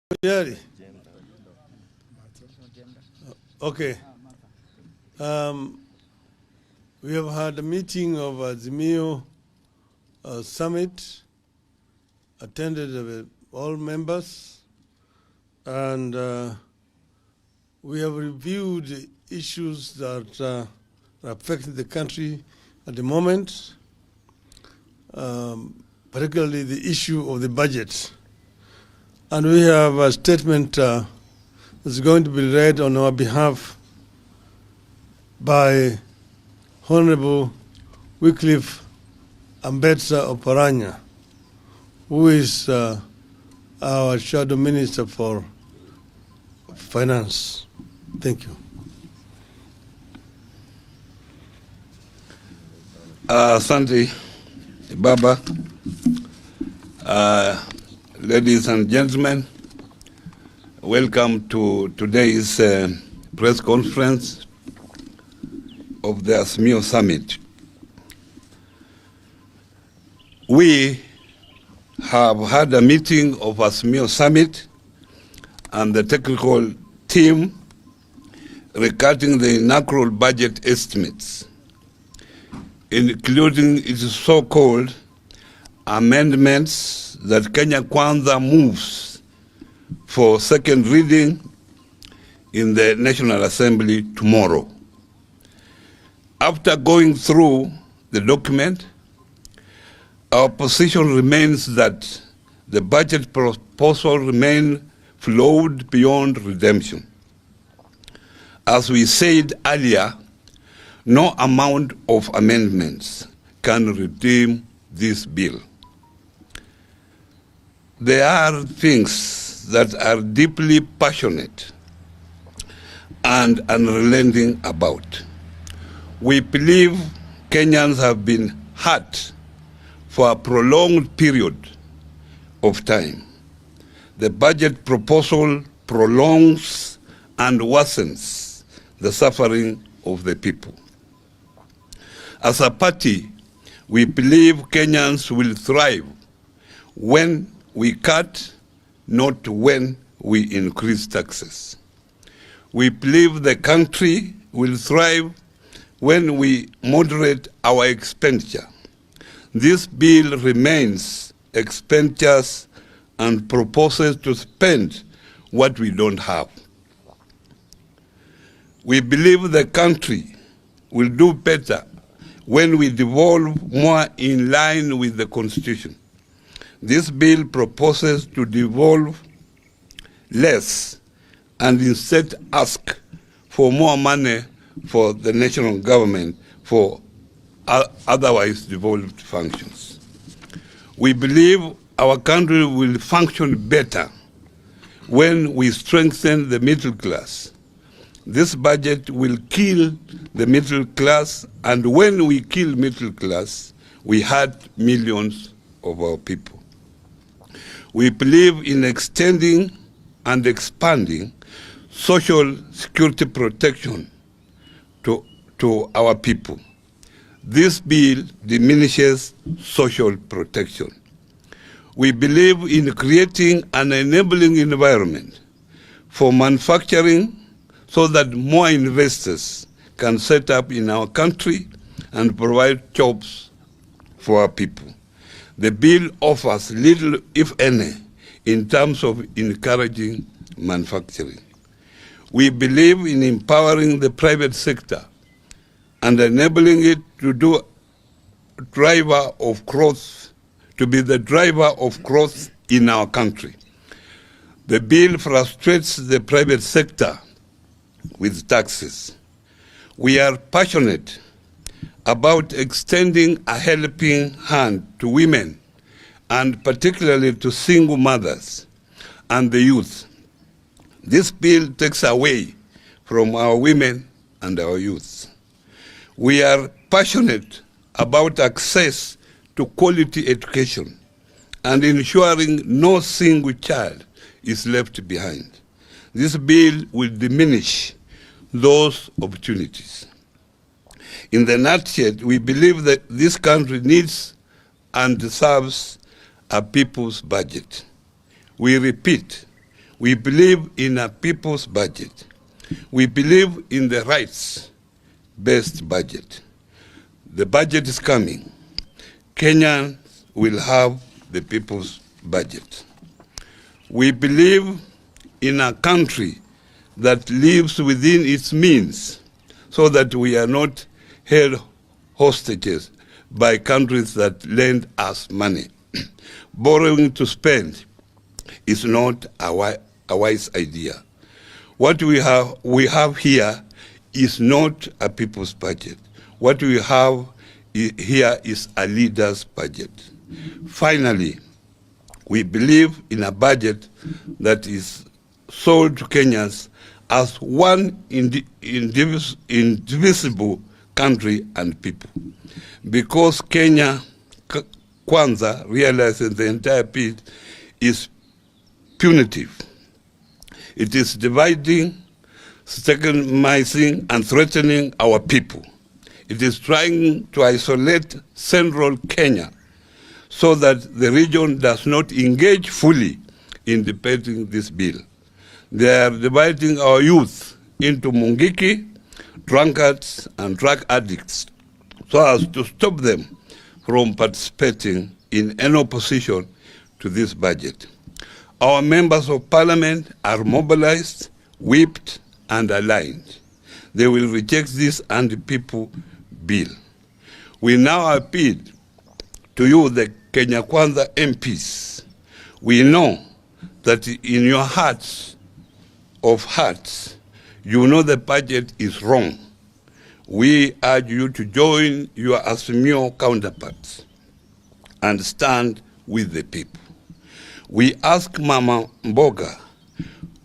Yari. Okay. We have had a meeting of Azimio summit, attended with all members, and we have reviewed the issues that are affecting the country at the moment, particularly the issue of the budget. And we have a statement that's going to be read on our behalf by Honorable Wycliffe Ambetsa Oparanya, who is our Shadow Minister for Finance. Thank you. Asante, Baba. Ladies and gentlemen, welcome to today's press conference of the Azimio Summit. We have had a meeting of Azimio Summit and the technical team regarding the inaugural budget estimates, including its so-called amendments that Kenya Kwanza moves for second reading in the National Assembly tomorrow. After going through the document, our position remains that the budget proposal remains flawed beyond redemption. As we said earlier, no amount of amendments can redeem this bill. There are things that are deeply passionate and unrelenting about. We believe Kenyans have been hurt for a prolonged period of time. The budget proposal prolongs and worsens the suffering of the people. As a party, we believe Kenyans will thrive when we cut, not when we increase taxes. We believe the country will thrive when we moderate our expenditure. This bill remains expenditures and proposes to spend what we don't have. We believe the country will do better when we devolve more in line with the Constitution. This bill proposes to devolve less and instead ask for more money for the national government for otherwise devolved functions. We believe our country will function better when we strengthen the middle class. This budget will kill the middle class, and when we kill middle class, we hurt millions of our people. We believe in extending and expanding social security protection to our people. This bill diminishes social protection. We believe in creating an enabling environment for manufacturing so that more investors can set up in our country and provide jobs for our people. The bill offers little, if any, in terms of encouraging manufacturing. We believe in empowering the private sector and enabling it to be the driver of growth in our country. The bill frustrates the private sector with taxes. We are passionate about extending a helping hand to women, and particularly to single mothers and the youth. This bill takes away from our women and our youth. We are passionate about access to quality education and ensuring no single child is left behind. This bill will diminish those opportunities. In the nutshell, we believe that this country needs and deserves a people's budget. We repeat, We believe in a people's budget. We believe in the rights-based budget. The budget is coming. Kenyans will have the people's budget. We believe in a country that lives within its means, so that we are not held hostages by countries that lend us money. Borrowing to spend is not a wise idea. What we have here is not a people's budget. What we have here is a leader's budget. Finally, we believe in a budget that is sold to Kenyans as one indivisible country and people. Because Kenya Kwanza realizes the entire piece is punitive. It is dividing, stigmatizing, and threatening our people. It is trying to isolate central Kenya so that the region does not engage fully in debating this bill. They are dividing our youth into mungiki, drunkards, and drug addicts so as to stop them from participating in any opposition to this budget. Our members of parliament are mobilized, whipped, and aligned. They will reject this anti-people bill. We now appeal to you, the Kenya Kwanza MPs. We know that in your hearts of hearts, you know the budget is wrong. We urge you to join your Azimio counterparts and stand with the people. We ask Mama Mboga,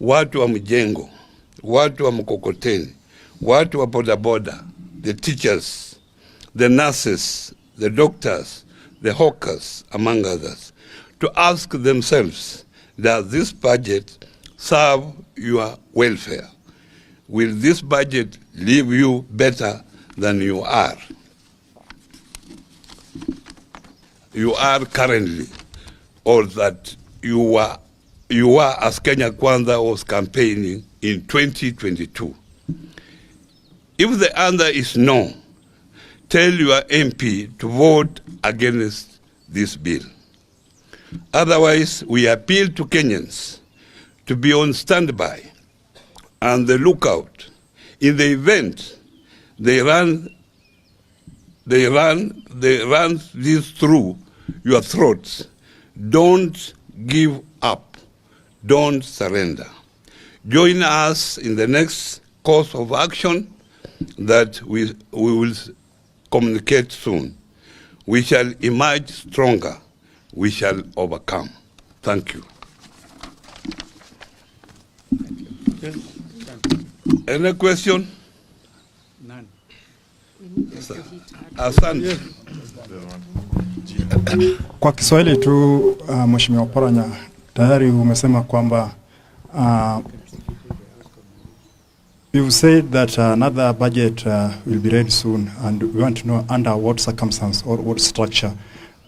watu wa mjengo, watu wa mkokoteni, watu wa bodaboda, the teachers, the nurses, the doctors, the hawkers, among others, to ask themselves, does this budget serve your welfare? Will this budget leave you better than you are? You are currently, or that you were as Kenya Kwanza was campaigning in 2022. If the answer is no, tell your MP to vote against this bill. Otherwise, we appeal to Kenyans to be on standby and the lookout. In the event they run this through your throats, don't give up, don't surrender. Join us in the next course of action that we will communicate soon. We shall emerge stronger. We shall overcome. Thank you. Any question? None. Asante. Kwa Kiswahili tu, Mheshimiwa Oparanya, tayari umesema kwamba you've said that another budget will be ready soon, and we want to know under what circumstance or what structure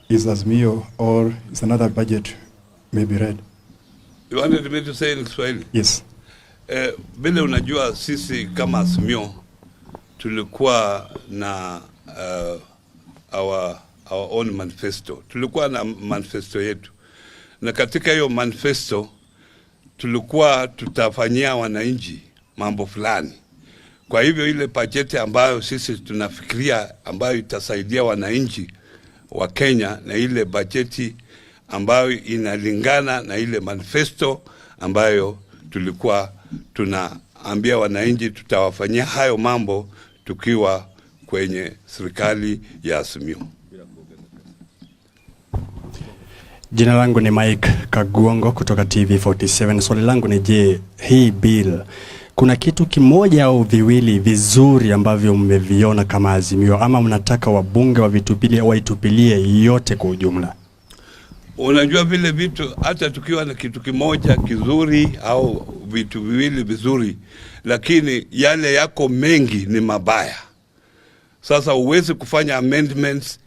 is Azimio or is another budget may be read. You wanted me to say in Kiswahili? Yes. Vile unajua sisi kama Azimio tulikuwa na our own manifesto. Tulikuwa na manifesto yetu. Na katika hiyo manifesto tulikuwa tutafanyia wananchi mambo fulani. Kwa hivyo ile bajeti ambayo sisi tunafikiria ambayo itasaidia wananchi wa Kenya na ile bajeti ambayo inalingana na ile manifesto ambayo tulikuwa tunaambia wananchi tutawafanyia hayo mambo tukiwa kwenye serikali ya Azimio. Jina langu ni Mike Kaguongo kutoka TV47. Swali langu ni je, hii bill kuna kitu kimoja au viwili vizuri ambavyo mmeviona kama Azimio, ama mnataka wabunge waitupilie yote kwa ujumla? Unajua vile vitu, hata tukiwa na kitu kimoja kizuri au vitu viwili vizuri, lakini yale yako mengi ni mabaya. Sasa uwezi kufanya amendments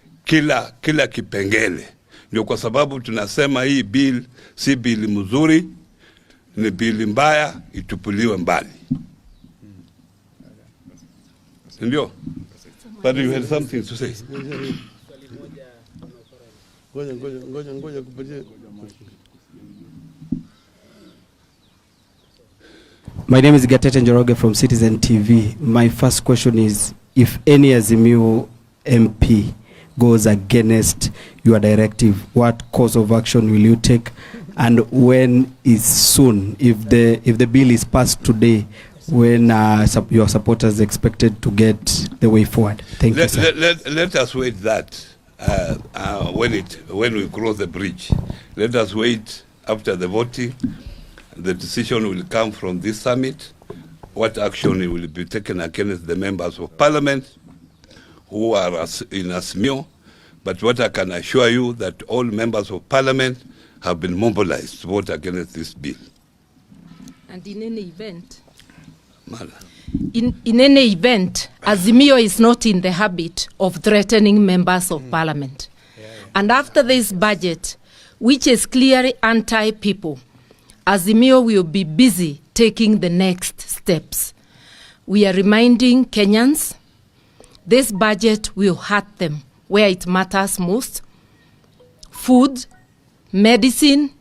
kila kipengele. Ndio kwa sababu tunasema hii bill si bill mzuri, ni bili mbaya, itupuliwe mbali. Ndio? But you had something to say. Ngoja kupatia. My name is Gatete Njoroge from Citizen TV. My first question is, if any Azimio MP goes against your directive, what course of action will you take? And when is soon, if the bill is passed today, when your supporters expected to get the way forward? Thank you, sir. Let us wait that when we cross the bridge. Let us wait after the voting. The decision will come from this summit. What action will be taken against the members of parliament who are in Azimio. But what I can assure you that all members of parliament have been mobilized to vote against this bill. And in any event, in any event, Azimio is not in the habit of threatening members of parliament. And after this budget, which is clearly anti-people, Azimio will be busy taking the next steps. We are reminding Kenyans, this budget will hurt them where it matters most: food, medicine,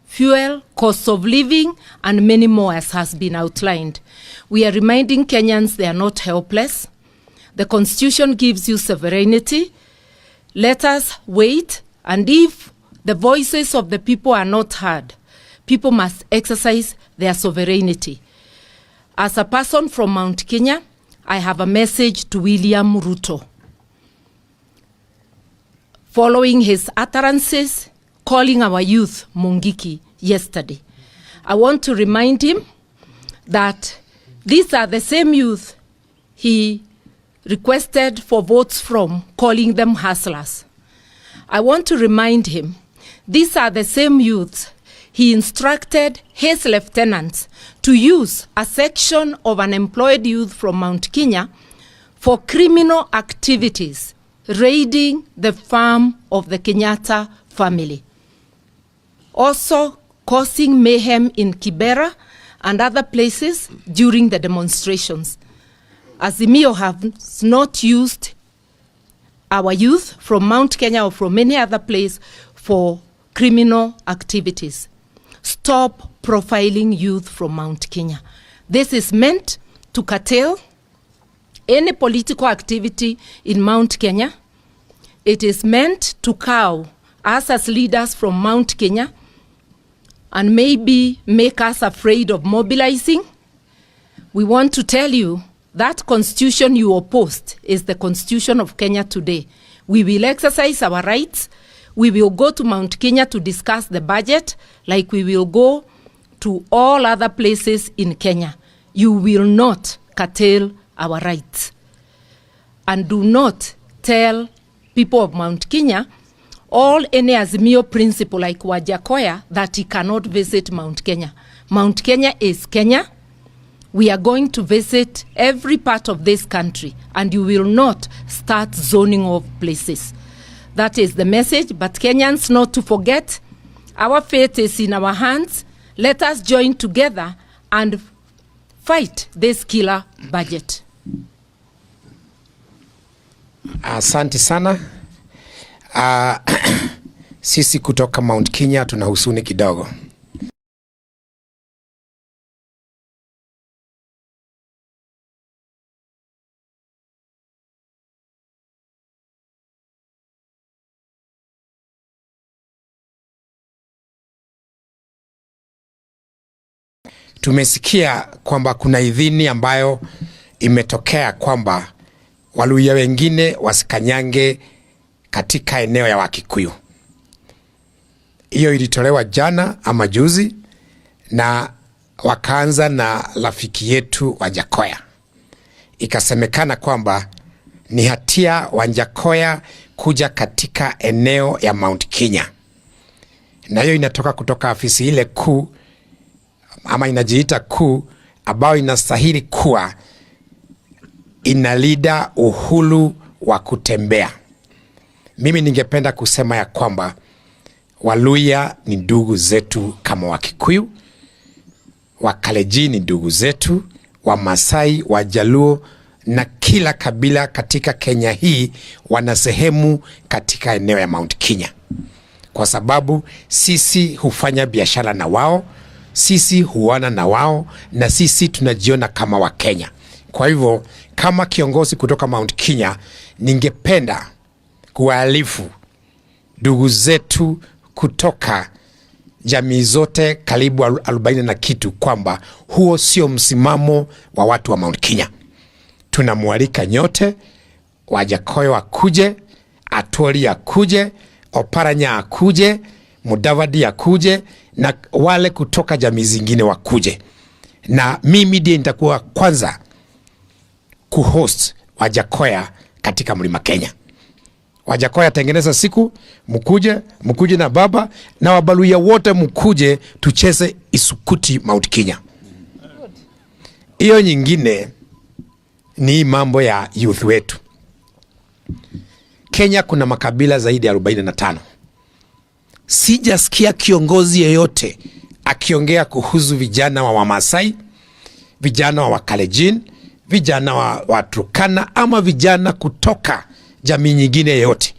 fuel, cost of living, and many more, as has been outlined. We are reminding Kenyans they are not helpless. The Constitution gives you sovereignty. Let us wait, and if the voices of the people are not heard, people must exercise their sovereignty. As a person from Mount Kenya, I have a message to William Ruto. Following his utterances, calling our youth Mungiki yesterday, I want to remind him that these are the same youth he requested for votes from, calling them hustlers. I want to remind him these are the same youths he instructed his lieutenants to use a section of unemployed youth from Mount Kenya for criminal activities, raiding the farm of the Kenyatta family, also causing mayhem in Kibera and other places during the demonstrations. Azimio has not used our youth from Mount Kenya or from any other place for criminal activities. Stop profiling youth from Mount Kenya. This is meant to curtail any political activity in Mount Kenya. It is meant to cow us as leaders from Mount Kenya and maybe make us afraid of mobilizing. We want to tell you that constitution you opposed is the constitution of Kenya today. We will exercise our rights. We will go to Mount Kenya to discuss the budget like we will go to all other places in Kenya. You will not curtail our rights. And do not tell people of Mount Kenya all any Azimio principle like Wajakoya that he cannot visit Mount Kenya. Mount Kenya is Kenya. We are going to visit every part of this country, and you will not start zoning off places. That is the message, but Kenyans not to forget, our fate is in our hands. Let us join together and fight this killer budget. Asante sana. Sisi kutoka Mount Kenya tuna huzuni kidogo. Tumesikia kwamba kuna idhini ambayo imetokea kwamba Waluhya wengine wasikanyange katika eneo ya Wakikuyu. Hiyo ilitolewa jana ama juzi, na wakaanza na rafiki yetu Wajakoya. Ikasemekana kwamba ni hatia Wajakoya kuja katika eneo ya Mount Kenya, na hiyo inatoka kutoka afisi ile kuu ama inajiita kuu ambayo inastahili kuwa inalida uhuru wa kutembea. Mimi ningependa kusema ya kwamba Waluhya ni ndugu zetu kama Wakikuyu, Wakalenjin ni ndugu zetu, Wamasai, Wajaluo na kila kabila katika Kenya hii wana sehemu katika eneo ya Mount Kenya, kwa sababu sisi hufanya biashara na wao, sisi huana na wao, na sisi tunajiona kama Wakenya. Kwa hivyo kama kiongozi kutoka Mount Kenya, ningependa kuwaalifu ndugu zetu kutoka jamii zote karibu 40 na kitu kwamba huo sio msimamo wa watu wa Mount Kenya. Tunamwalika nyote, Wajakoya akuje, Atwoli akuje, Oparanya akuje, Mudavadi akuje, na wale kutoka jamii zingine wakuje. Na mimi ndiye nitakuwa kwanza kuhost Wajakoya katika Mlima Kenya. Wajakoya tengeneza siku, mkuje na baba na Wabaluya wote mkuje tucheze isukuti Mount Kenya. Hiyo nyingine ni mambo ya youth wetu. Kenya kuna makabila zaidi ya 45. Sijasikia kiongozi yeyote akiongea kuhusu vijana wa Wamasai, vijana wa Wakalenjin, vijana wa Turkana ama vijana kutoka jamii nyingine yote.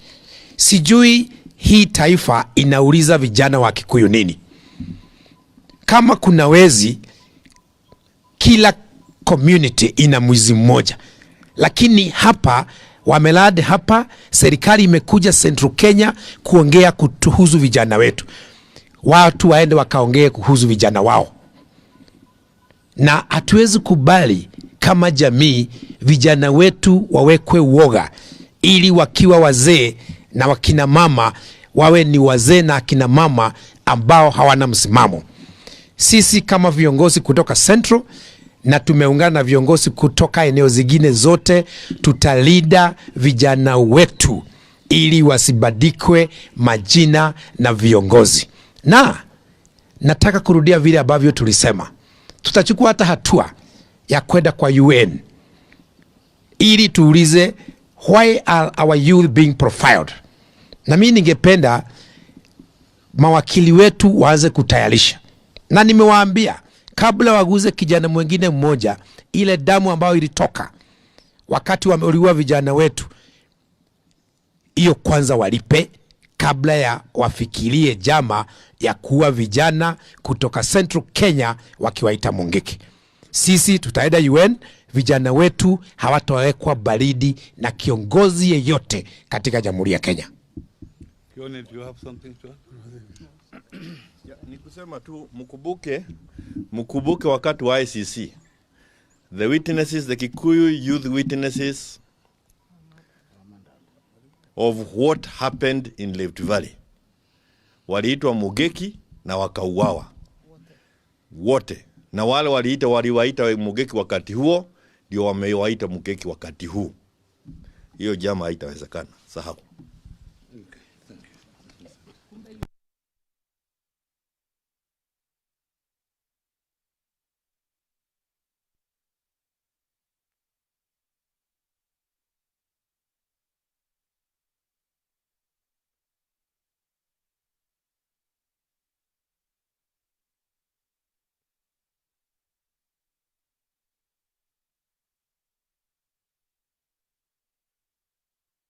Sijui hii taifa inauliza vijana wa Kikuyu nini? Kama kuna wezi, kila community ina mwizi mmoja. Lakini hapa wamelade hapa, serikali imekuja Central Kenya kuongea kuhusu vijana wetu. Watu waende wakaongee kuhusu vijana wao. Na hatuwezi kubali kama jamii vijana wetu wawekwe uoga, ili wakiwa wazee na wakina mama wawe ni wazee na akina mama ambao hawana msimamo. Sisi kama viongozi kutoka Central na tumeungana na viongozi kutoka eneo zingine zote, tutalida vijana wetu ili wasibadikwe majina na viongozi. Na nataka kurudia vile ambavyo tulisema, tutachukua hata hatua ya kwenda kwa UN ili tuulize why are our youth being profiled. Na mimi ningependa mawakili wetu waanze kutayarisha, na nimewaambia kabla waguze kijana mwingine mmoja, ile damu ambayo ilitoka wakati wameuliwa vijana wetu, hiyo kwanza walipe kabla ya wafikirie jama ya kuwa vijana kutoka Central Kenya wakiwaita Mungiki. Sisi tutaenda UN, vijana wetu hawatawekwa baridi na kiongozi yeyote katika Jamhuri ya Kenya. Kione, do you have something to add? Ni kusema tu mkubuke wakati wa ICC. The witnesses, the Kikuyu youth witnesses of what happened in Rift Valley. Waliitwa Mugeki na wakauawa. Wote. Na wale waliwaita Mugeki wakati huo, ndio wamewaita Mugeki wakati huu. Hiyo jamaa haitawezekana. Sahau.